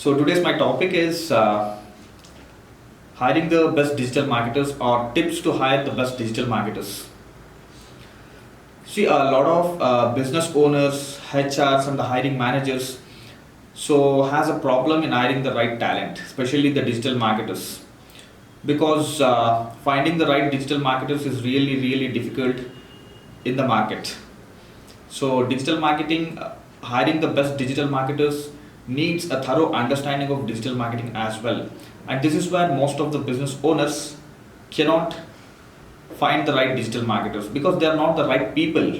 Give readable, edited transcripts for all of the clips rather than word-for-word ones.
So today's my topic is hiring the best digital marketers or tips to hire the best digital marketers. See, a lot of business owners, HRs, and the hiring managers has a problem in hiring the right talent, especially the digital marketers, because finding the right digital marketers is really difficult in the market. So digital marketing, hiring the best digital marketers needs a thorough understanding of digital marketing as well. And this is where most of the business owners cannot find the right digital marketers because they are not the right people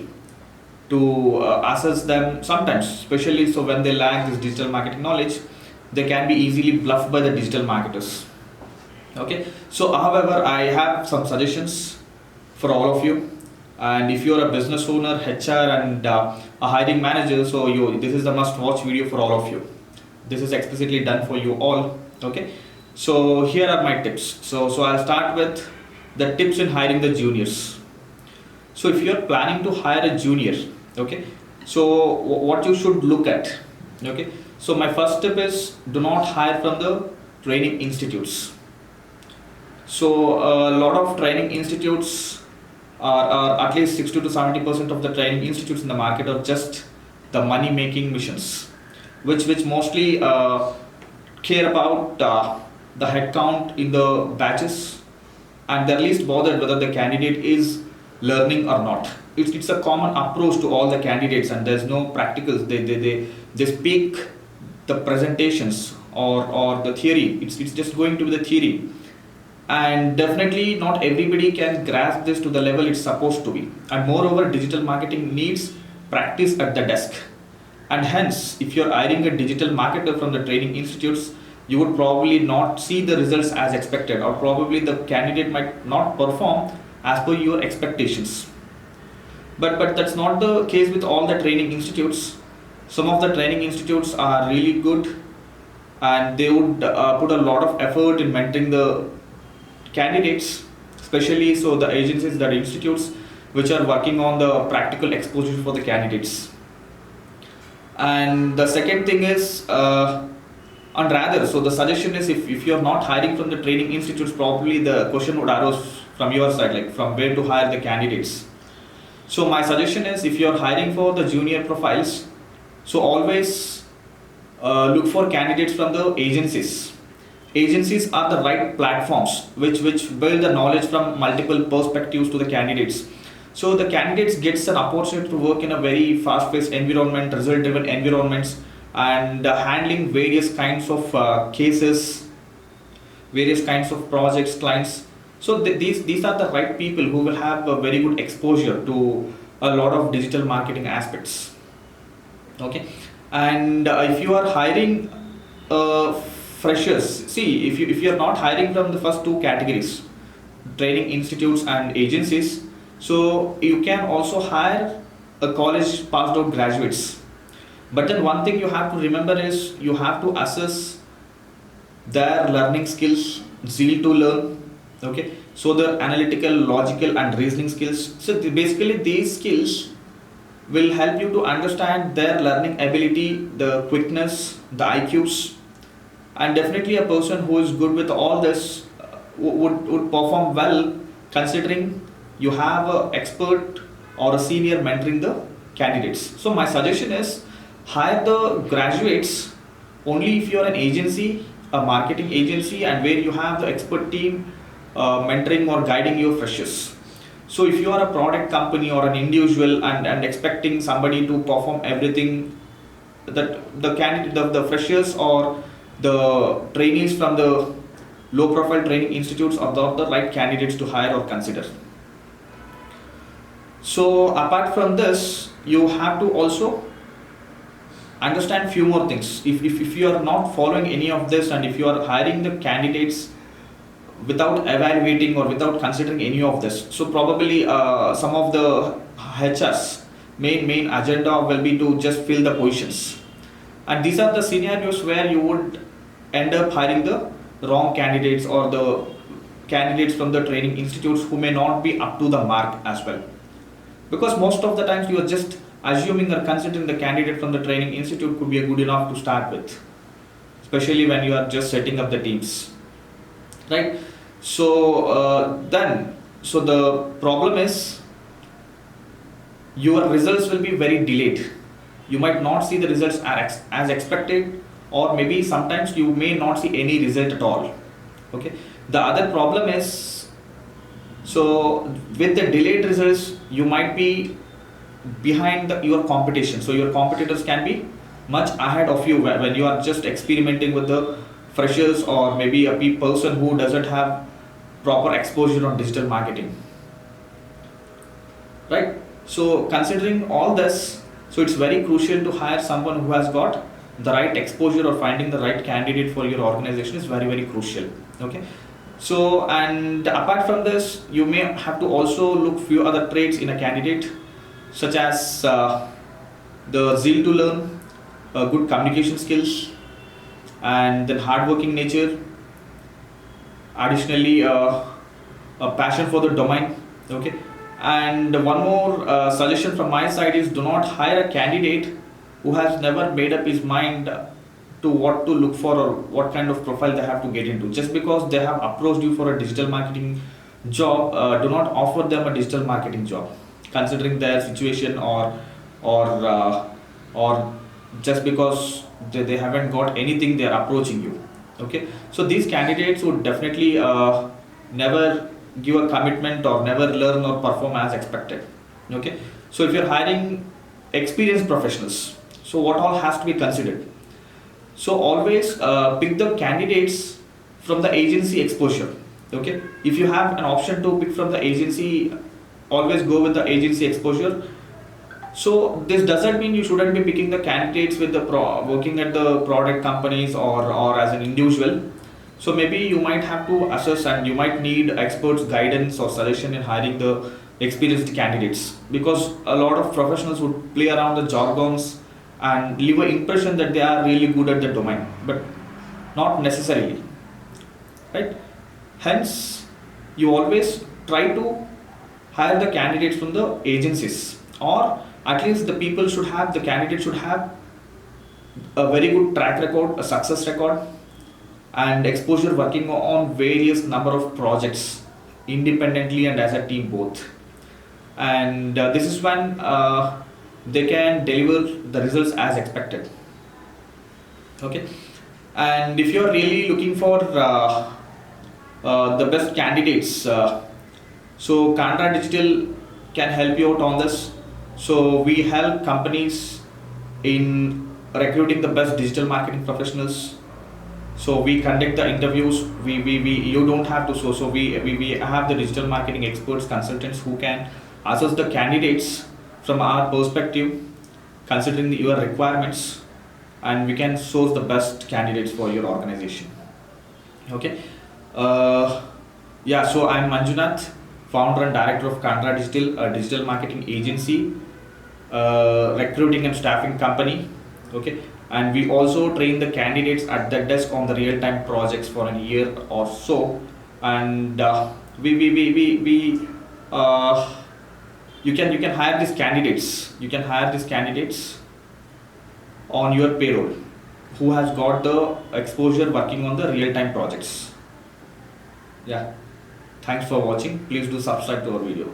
to assess them sometimes, especially so when they lack this digital marketing knowledge, they can be easily bluffed by the digital marketers. Okay, so however, I have some suggestions for all of you. And if you're a business owner, HR, and a hiring manager, so this is the must-watch video for all of you. This is explicitly done for you all. Okay, so here are my tips. So I'll start with the tips in hiring the juniors. So if you're planning to hire a junior, okay, so what you should look at. Okay, so my first tip is do not hire from the training institutes. So a lot of training institutes are at least 60 to 70% of the training institutes in the market are just the money making missions, which mostly care about the headcount in the batches, and they're least bothered whether the candidate is learning or not. It's a common approach to all the candidates, and there's no practicals. They speak the presentations or the theory. It's just going to be the theory, and definitely not everybody can grasp this to the level it's supposed to be. And moreover, digital marketing needs practice at the desk, and hence if you're hiring a digital marketer from the training institutes, you would probably not see the results as expected, or probably the candidate might not perform as per your expectations. But that's not the case with all the training institutes. Some of the training institutes are really good, and they would put a lot of effort in mentoring the candidates, especially so the agencies, the institutes which are working on the practical exposure for the candidates. And the second thing is and rather, so the suggestion is, if you're not hiring from the training institutes, probably the question would arise from your side, like from where to hire the candidates. So my suggestion is, if you're hiring for the junior profiles, so always look for candidates from the agencies. Agencies are the right platforms which build the knowledge from multiple perspectives to the candidates. So the candidates gets an opportunity to work in a very fast-paced environment, result-driven environments, and handling various kinds of cases, various kinds of projects, clients. So these are the right people who will have a very good exposure to a lot of digital marketing aspects. Okay, and if you are hiring freshers, see, if you are not hiring from the first two categories, training institutes and agencies, so you can also hire a college passed out graduates. But then one thing you have to remember is you have to assess their learning skills, zeal to learn. Okay, so the analytical, logical, and reasoning skills. So basically these skills will help you to understand their learning ability, the quickness, the IQs, and definitely a person who is good with all this would perform well, considering you have an expert or a senior mentoring the candidates. So my suggestion is hire the graduates only if you're an agency, a marketing agency, and where you have the expert team mentoring or guiding your freshers. So if you are a product company or an individual and expecting somebody to perform everything, that the candidate, the freshers or the trainees from the low profile training institutes are not the right candidates to hire or consider. So apart from this, you have to also understand few more things. If you are not following any of this, and if you are hiring the candidates without evaluating or without considering any of this, so probably some of the HRs main agenda will be to just fill the positions, and these are the scenarios where you would end up hiring the wrong candidates or the candidates from the training institutes who may not be up to the mark as well, because most of the times you are just assuming or considering the candidate from the training institute could be a good enough to start with. especially when you are just setting up the teams, right? So so the problem is your results will be very delayed. You might not see the results as expected, or maybe sometimes you may not see any result at all. Okay. The other problem is, so with the delayed results, you might be behind your competition. So your competitors can be much ahead of you when you are just experimenting with the freshers, or maybe a person who doesn't have proper exposure on digital marketing, right? So considering all this, so it's very crucial to hire someone who has got the right exposure, or finding the right candidate for your organization is very, very crucial. Okay. So, and apart from this, you may have to also look few other traits in a candidate, such as the zeal to learn, good communication skills, and then hardworking nature. Additionally, a passion for the domain. Okay. And one more suggestion from my side is, do not hire a candidate who has never made up his mind to what to look for, or what kind of profile they have to get into. Just because they have approached you for a digital marketing job, do not offer them a digital marketing job, considering their situation, or just because they haven't got anything, they are approaching you. Okay. So these candidates would definitely never give a commitment, or never learn or perform as expected. Okay. So if you're hiring experienced professionals, so what all has to be considered? So always pick the candidates from the agency exposure. Okay. If you have an option to pick from the agency, always go with the agency exposure. So this doesn't mean you shouldn't be picking the candidates with the working at the product companies, or as an individual. So maybe you might have to assess, and you might need experts guidance or suggestion in hiring the experienced candidates, because a lot of professionals would play around the jargons and leave an impression that they are really good at the domain, but not necessarily, right? Hence, you always try to hire the candidates from the agencies, or at least the candidate should have a very good track record, a success record, and exposure working on various number of projects independently and as a team both. And this is when they can deliver the results as expected. Okay. And if you are really looking for the best candidates, so Canara Digital can help you out on this. So we help companies in recruiting the best digital marketing professionals. So we conduct the interviews. We you don't have to. So we have the digital marketing experts, consultants, who can assess the candidates from our perspective, considering your requirements, and we can source the best candidates for your organization. Okay. Yeah. So I'm Manjunath, founder and director of Canara Digital, a digital marketing agency, recruiting and staffing company. Okay. And we also train the candidates at the desk on the real-time projects for a year or so. And you can hire these candidates. You can hire these candidates on your payroll, who has got the exposure working on the real-time projects. Yeah. Thanks for watching. Please do subscribe to our video.